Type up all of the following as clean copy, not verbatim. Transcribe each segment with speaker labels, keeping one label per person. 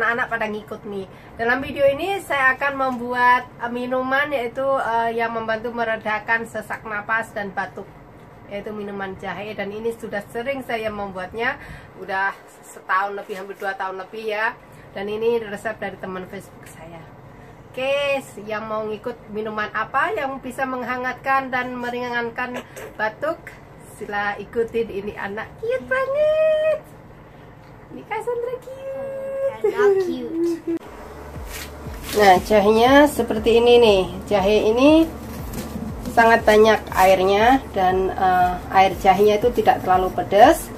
Speaker 1: anak-anak pada ngikut nih. Dalam video ini saya akan membuat minuman, yaitu yang membantu meredakan sesak napas dan batuk, yaitu minuman jahe. Dan ini sudah sering saya membuatnya, udah setahun lebih, hampir 2 tahun lebih ya. Dan ini resep dari teman Facebook saya. Oke, yang mau ngikut minuman apa yang bisa menghangatkan dan meringankan batuk, sila ikutin. Ini anak cute banget. Ini Cassandra cute. Nah, jahenya seperti ini nih. Jahe ini sangat banyak airnya, dan air jahenya itu tidak terlalu pedas.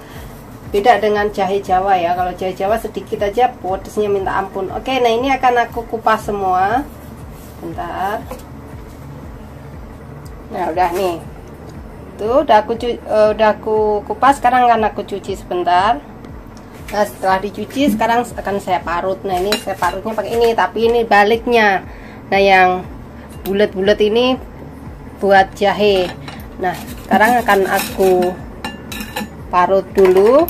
Speaker 1: Beda dengan jahe Jawa ya. Kalau jahe Jawa sedikit aja pedasnya minta ampun. Oke, nah ini akan aku kupas semua. Bentar. Nah, udah nih. Tuh udah aku kupas. Sekarang akan aku cuci sebentar. Nah, setelah dicuci sekarang akan saya parut. Nah, ini saya parutnya pakai ini, tapi ini baliknya. Nah, yang bulat-bulat ini buat jahe. Nah, sekarang akan aku parut dulu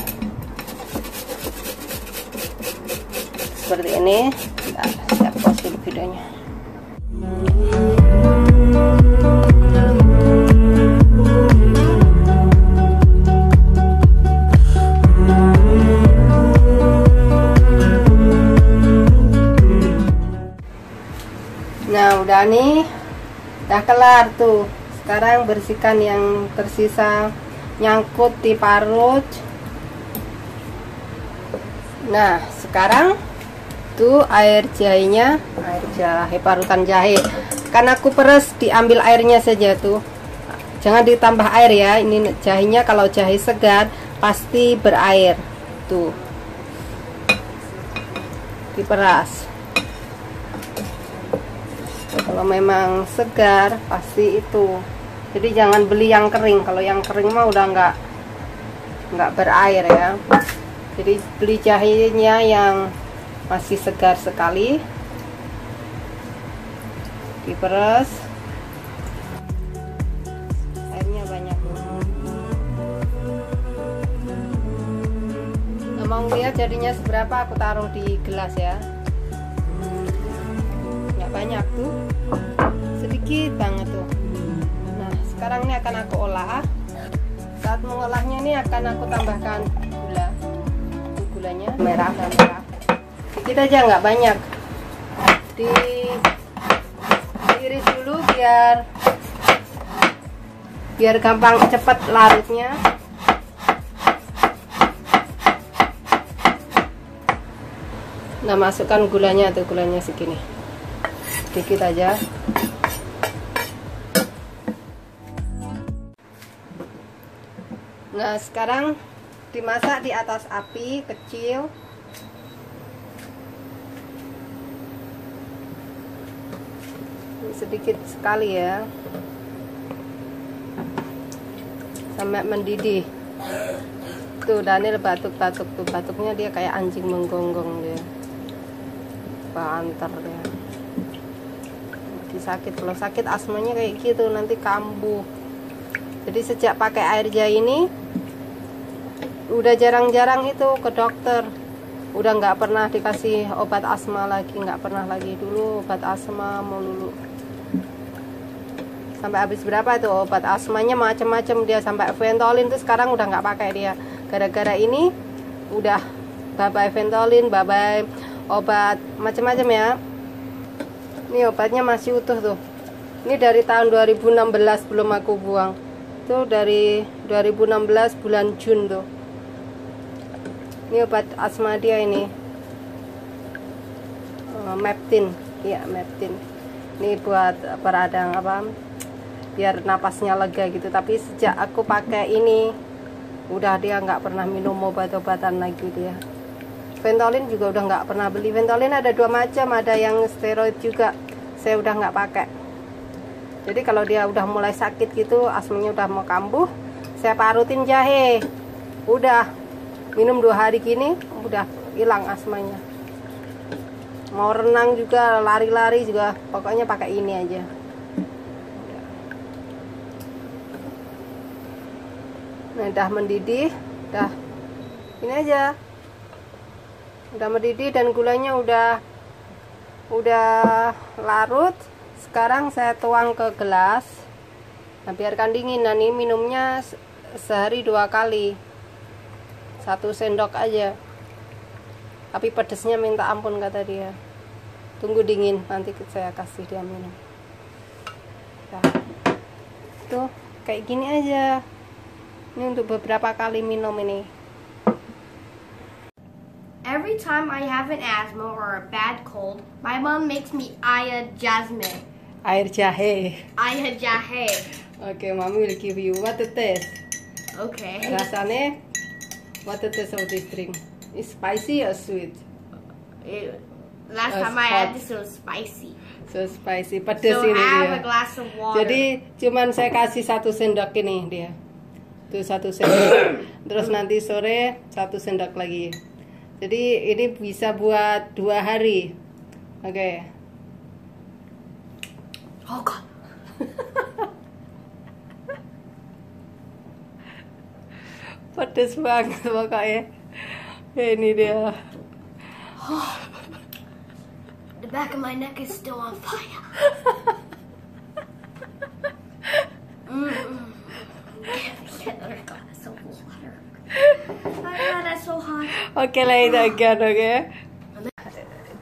Speaker 1: seperti ini. Nah, saya pause dulu videonya. Nah, udah nih, udah kelar tuh. Sekarang bersihkan yang tersisa nyangkut di parut. Nah, sekarang tuh air jahenya, air jahe, parutan jahe, kan aku peres, diambil airnya saja tuh, jangan ditambah air ya. Ini jahenya, kalau jahe segar pasti berair tuh, diperas. Kalau memang segar pasti itu. Jadi jangan beli yang kering. Kalau yang kering mah udah nggak berair ya. Jadi beli jahenya yang masih segar sekali, diperas, airnya banyak. Nah, mau lihat jadinya seberapa, aku taruh di gelas ya. Nggak banyak tuh, sedikit banget tuh. Nah, sekarang ini akan aku olah. Saat mengolahnya ini akan aku tambahkan gula. Gulanya merah dan merah. Dikit aja, nggak banyak. Diiris dulu biar gampang cepat larutnya. Nah, masukkan gulanya tuh, gulanya segini. Sedikit aja. Nah, sekarang dimasak di atas api kecil. Sedikit sekali ya, sampai mendidih. Tuh, Daniel batuk-batuk tuh, batuknya dia kayak anjing menggonggong dia, banter dia. Sakit, kalau sakit asmanya kayak gitu nanti kambuh. Jadi sejak pakai air jahe ini udah jarang-jarang itu ke dokter, udah nggak pernah dikasih obat asma lagi, nggak pernah lagi. Dulu obat asma melulu, sampai habis berapa itu obat asmanya, macam-macam dia, sampai Ventolin tuh sekarang udah nggak pakai dia. Gara-gara ini udah bye-bye Ventolin, bye-bye obat macam-macam ya. Ini obatnya masih utuh tuh. Ini dari tahun 2016 belum aku buang. Tuh dari 2016 bulan Jun tuh. Ini obat asma dia ini. Meptin. Iya, Meptin. Ini buat peradang apa? Biar napasnya lega gitu. Tapi sejak aku pakai ini, udah dia nggak pernah minum obat-obatan lagi dia. Ventolin juga udah nggak pernah beli. Ventolin ada 2 macam, ada yang steroid juga. Saya udah nggak pakai. Jadi kalau dia udah mulai sakit gitu, asmanya udah mau kambuh, saya parutin jahe. Udah minum 2 hari gini, udah hilang asmanya. Mau renang juga, lari-lari juga, pokoknya pakai ini aja. Nah, udah mendidih, udah ini aja. Udah mendidih dan gulanya udah larut. Sekarang saya tuang ke gelas. Nah, biarkan dingin. Nah, ini minumnya sehari 2 kali. 1 sendok aja. Tapi pedesnya minta ampun kata dia. Tunggu dingin, nanti saya kasih dia minum. Nah, tuh kayak gini aja. Ini untuk beberapa kali minum ini.
Speaker 2: Every time I have an asthma or a bad cold, my mom makes me ayah jasmine.
Speaker 1: Air jahe.
Speaker 2: Ayah jahe.
Speaker 1: Okay, mommy will give you what the taste.
Speaker 2: Okay.
Speaker 1: Rasanya, what the taste of this drink? Is spicy or sweet?
Speaker 2: Last time I had this, it was spicy.
Speaker 1: So spicy, pedas
Speaker 2: So
Speaker 1: ini
Speaker 2: have
Speaker 1: dia.
Speaker 2: a glass of water.
Speaker 1: Jadi cuman saya kasih 1 sendok ini dia. Tuh 1 sendok. Terus nanti sore 1 sendok lagi. Jadi ini bisa buat 2 hari. Oke.
Speaker 2: Oh God.
Speaker 1: Pedes banget pokoknya. Ini dia.
Speaker 2: The back of my neck is still on fire. Get another glass of water. Oh God, that's so hot.
Speaker 1: Oke, lain again, oke.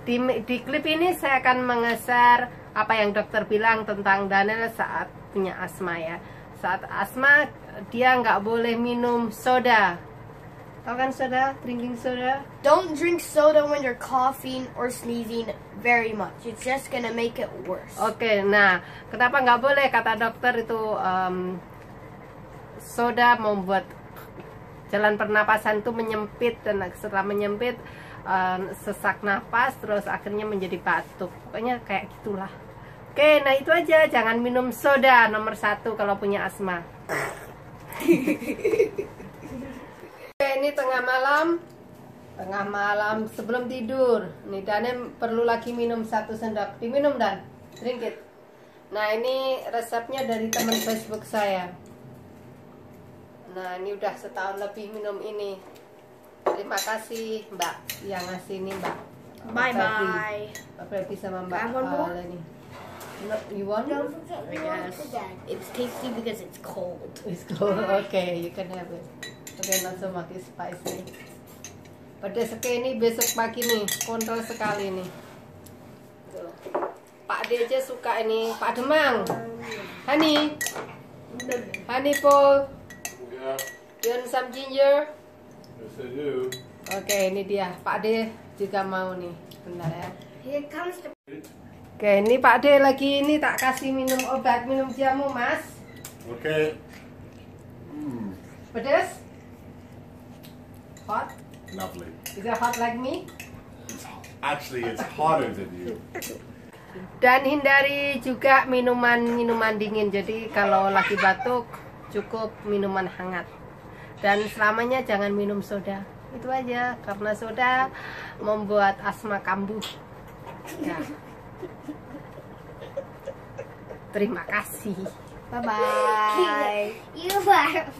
Speaker 1: Di klip ini saya akan mengeser apa yang dokter bilang tentang Daniel saat punya asma ya. Saat asma dia nggak boleh minum soda. Tahu kan soda? Drinking soda?
Speaker 2: Don't drink soda when you're coughing or sneezing very much. It's just gonna make it worse.
Speaker 1: Oke, nah kenapa nggak boleh? Kata dokter itu soda membuat jalan pernapasan itu menyempit, dan setelah menyempit sesak napas, terus akhirnya menjadi batuk. Pokoknya kayak gitulah. Oke, nah itu aja. Jangan minum soda, nomor 1 kalau punya asma. Oke, ini tengah malam sebelum tidur. Nih Daniel perlu lagi minum 1 sendok. Diminum Dan, drink it. Nah ini resepnya dari teman Facebook saya. Nah ini udah setahun lebih minum ini. Terima kasih Mbak yang ngasih ini Mbak.
Speaker 2: Bye bye.
Speaker 1: Mbak Feby sama Mbak
Speaker 2: Have one more?
Speaker 1: Leni. No, you want?
Speaker 2: I guess it's tasty because it's cold.
Speaker 1: It's cold. Okay, you can have it. Okay, not so much spicy. Pedas sekali ini besok pagi nih, kontrol sekali nih. Tuh. Pak D aja suka ini. Pak Demang. Honey Paul.
Speaker 3: Yeah,
Speaker 1: You want some ginger?
Speaker 3: yes I do.
Speaker 1: Oke, ini dia. Pak D juga mau nih. Bentar ya.
Speaker 2: Here comes the.
Speaker 1: Oke, ini Pak D lagi ini tak kasih minum obat, minum jamu, Mas.
Speaker 3: Okay.
Speaker 1: Pedas? Hot?
Speaker 3: Lovely.
Speaker 1: Is it hot like me?
Speaker 3: Actually, it's hotter than you.
Speaker 1: Dan hindari juga minuman dingin. Jadi kalau lagi batuk cukup minuman hangat. Dan selamanya jangan minum soda. Itu aja, karena soda membuat asma kambuh. Ya. Terima kasih. Bye bye.
Speaker 2: You are.